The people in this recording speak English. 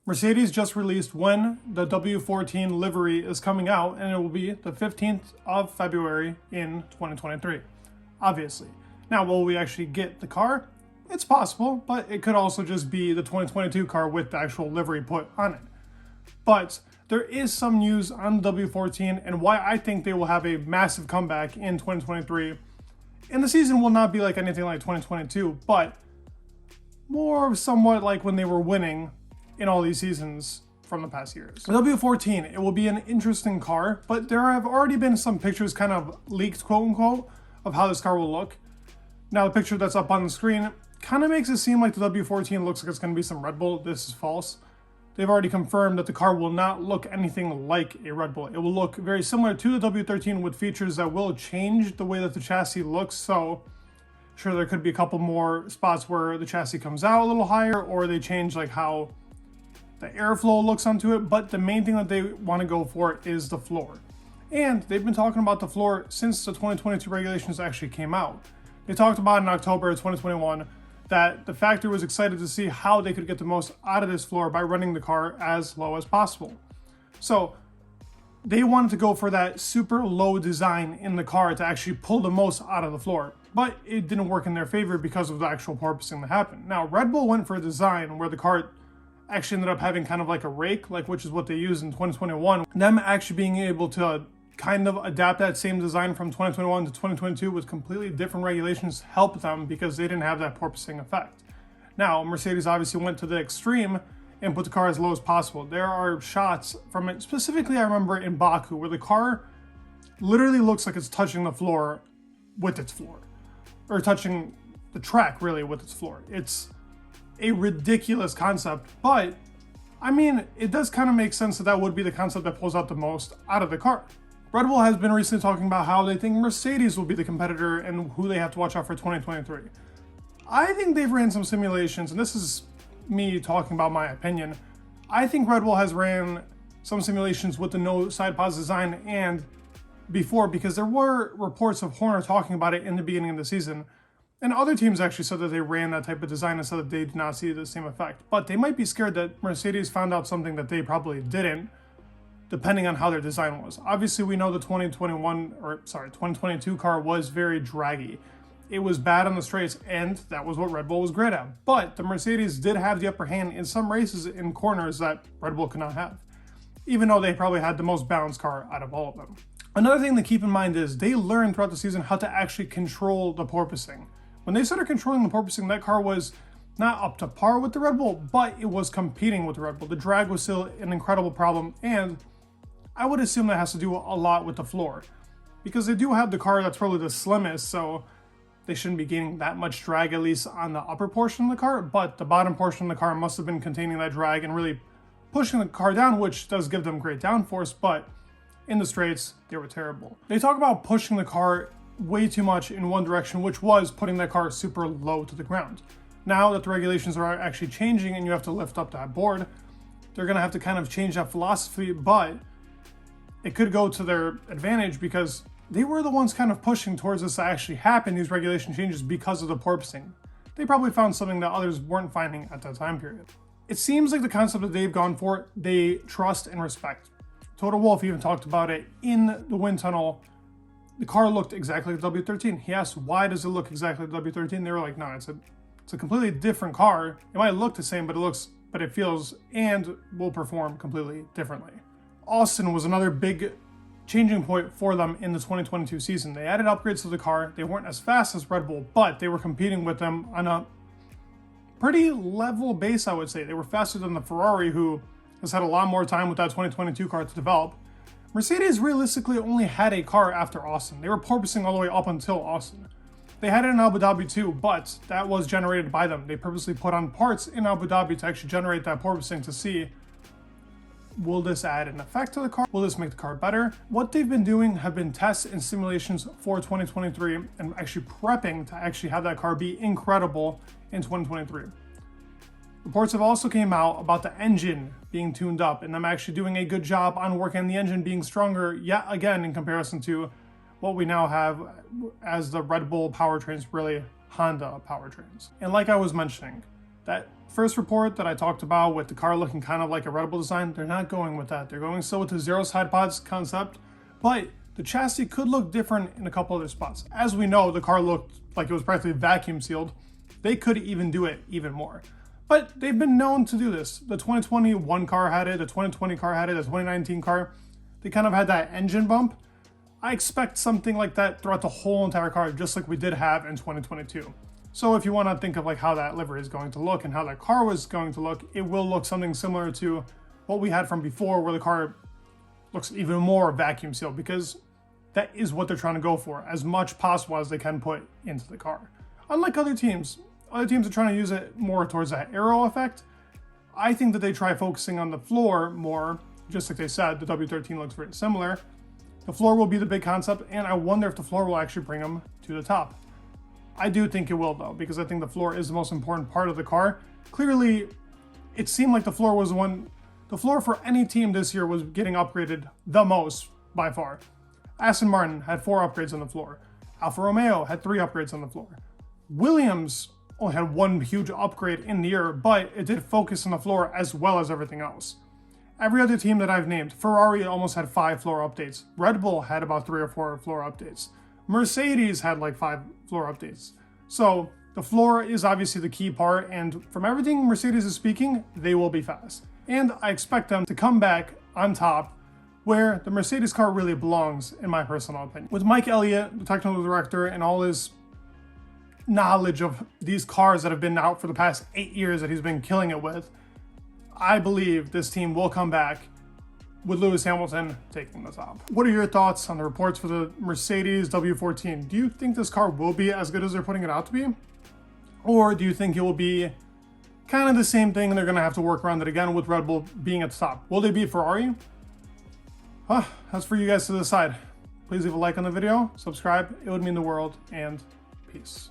Mercedes just released when the W14 livery is coming out, and it will be the 15th of February in 2023, obviously. Now, will we actually get the car? It's possible, but it could also just be the 2022 car with the actual livery put on it. But there is some news on the W14 and why I think they will have a massive comeback in 2023. And the season will not be like anything like 2022, but more somewhat like when they were winning in all these seasons from the past years. The W14, it will be an interesting car, but there have already been some pictures kind of leaked, quote unquote, of how this car will look. Now the picture that's up on the screen kind of makes it seem like the W14 looks like it's going to be some Red Bull. This is false. They've already confirmed that the car will not look anything like a Red Bull. It will look very similar to the W13 with features that will change the way that the chassis looks. So sure, there could be a couple more spots where the chassis comes out a little higher, or they change like how the airflow looks onto it. But the main thing that they want to go for is the floor. And they've been talking about the floor since the 2022 regulations actually came out. They talked about in October of 2021 that the factory was excited to see how they could get the most out of this floor by running the car as low as possible. So they wanted to go for that super low design in the car to actually pull the most out of the floor, but it didn't work in their favor because of the actual porpoising that happened. Now, Red Bull went for a design where the car actually ended up having kind of like a rake, which is what they used in 2021. Them actually being able to kind of adapt that same design from 2021 to 2022 with completely different regulations helped them because they didn't have that porpoising effect. Now, Mercedes obviously went to the extreme and put the car as low as possible. There are shots from it, specifically I remember in Baku, where the car literally looks like it's touching the floor with its floor, or touching the track really with its floor. It's a ridiculous concept, but I mean, it does kind of make sense that that would be the concept that pulls out the most out of the car. Red Bull has been recently talking about how they think Mercedes will be the competitor and who they have to watch out for 2023. I think they've ran some simulations, and this is me talking about my opinion. I think Red Bull has ran some simulations with the no side pods design and before, because there were reports of Horner talking about it in the beginning of the season. And other teams actually said that they ran that type of design and said that they did not see the same effect. But they might be scared that Mercedes found out something that they probably didn't, depending on how their design was. Obviously, we know the 2022 car was very draggy. It was bad on the straights, and that was what Red Bull was great at. But the Mercedes did have the upper hand in some races in corners that Red Bull could not have, even though they probably had the most balanced car out of all of them. Another thing to keep in mind is they learned throughout the season how to actually control the porpoising. When they started controlling the porpoising, that car was not up to par with the Red Bull, but it was competing with the Red Bull. The drag was still an incredible problem, and I would assume that has to do a lot with the floor, because they do have the car that's probably the slimmest, so they shouldn't be gaining that much drag, at least on the upper portion of the car, but the bottom portion of the car must have been containing that drag and really pushing the car down, which does give them great downforce, but in the straights, they were terrible. They talk about pushing the car way too much in one direction, which was putting that car super low to the ground. Now that the regulations are actually changing and you have to lift up that board, they're gonna have to kind of change that philosophy, but it could go to their advantage because they were the ones kind of pushing towards this to actually happen, these regulation changes, because of the porpoising. They probably found something that others weren't finding at that time period. It seems like the concept that they've gone for, they trust and respect. Toto Wolff even talked about it in the wind tunnel. The car looked exactly like the W13. He asked, why does it look exactly like the W13? They were like, no, it's a completely different car. It might look the same, but it feels and will perform completely differently. Austin was another big changing point for them in the 2022 season. They added upgrades to the car. They weren't as fast as Red Bull, but they were competing with them on a pretty level base, I would say. They were faster than the Ferrari, who has had a lot more time with that 2022 car to develop. Mercedes realistically only had a car after Austin. They were porpoising all the way up until Austin. They had it in Abu Dhabi too, but that was generated by them. They purposely put on parts in Abu Dhabi to actually generate that porpoising to see, will this add an effect to the car? Will this make the car better? What they've been doing have been tests and simulations for 2023 and actually prepping to actually have that car be incredible in 2023. Reports have also came out about the engine being tuned up and them actually doing a good job on working on the engine being stronger yet again in comparison to what we now have as the Red Bull powertrains, really Honda powertrains. And like I was mentioning, that First report that I talked about with the car looking kind of like a Red Bull design, they're not going with that. They're going still with the zero side pods concept, but the chassis could look different in a couple other spots. As we know, the car looked like it was practically vacuum sealed. They could even do it even more. But they've been known to do this. The 2021 car had it, the 2020 car had it, the 2019 car. They kind of had that engine bump. I expect something like that throughout the whole entire car, just like we did have in 2022. So if you want to think of like how that livery is going to look and how that car was going to look, it will look something similar to what we had from before, where the car looks even more vacuum sealed, because that is what they're trying to go for, as much possible as they can put into the car. Unlike other teams are trying to use it more towards that aero effect. I think that they try focusing on the floor more, just like they said, the W13 looks very similar. The floor will be the big concept, and I wonder if the floor will actually bring them to the top. I do think it will, though, because I think the floor is the most important part of the car. Clearly, it seemed like the floor was the floor for any team this year was getting upgraded the most by far. Aston Martin had 4 upgrades on the floor. Alfa Romeo had 3 upgrades on the floor. Williams only had 1 huge upgrade in the year, but it did focus on the floor as well as everything else. Every other team that I've named, Ferrari almost had 5 floor updates. Red Bull had about 3 or 4 floor updates. Mercedes had like 5 floor updates. So the floor is obviously the key part, and from everything Mercedes is speaking, they will be fast. And I expect them to come back on top where the Mercedes car really belongs, in my personal opinion. With Mike Elliott, the technical director, and all his knowledge of these cars that have been out for the past 8 years that he's been killing it with, I believe this team will come back with Lewis Hamilton taking the top. What are your thoughts on the reports for the Mercedes W14? Do you think this car will be as good as they're putting it out to be? Or do you think it will be kind of the same thing and they're gonna have to work around it again with Red Bull being at the top? Will they beat Ferrari? That's for you guys to decide. Please leave a like on the video, subscribe, it would mean the world, and peace.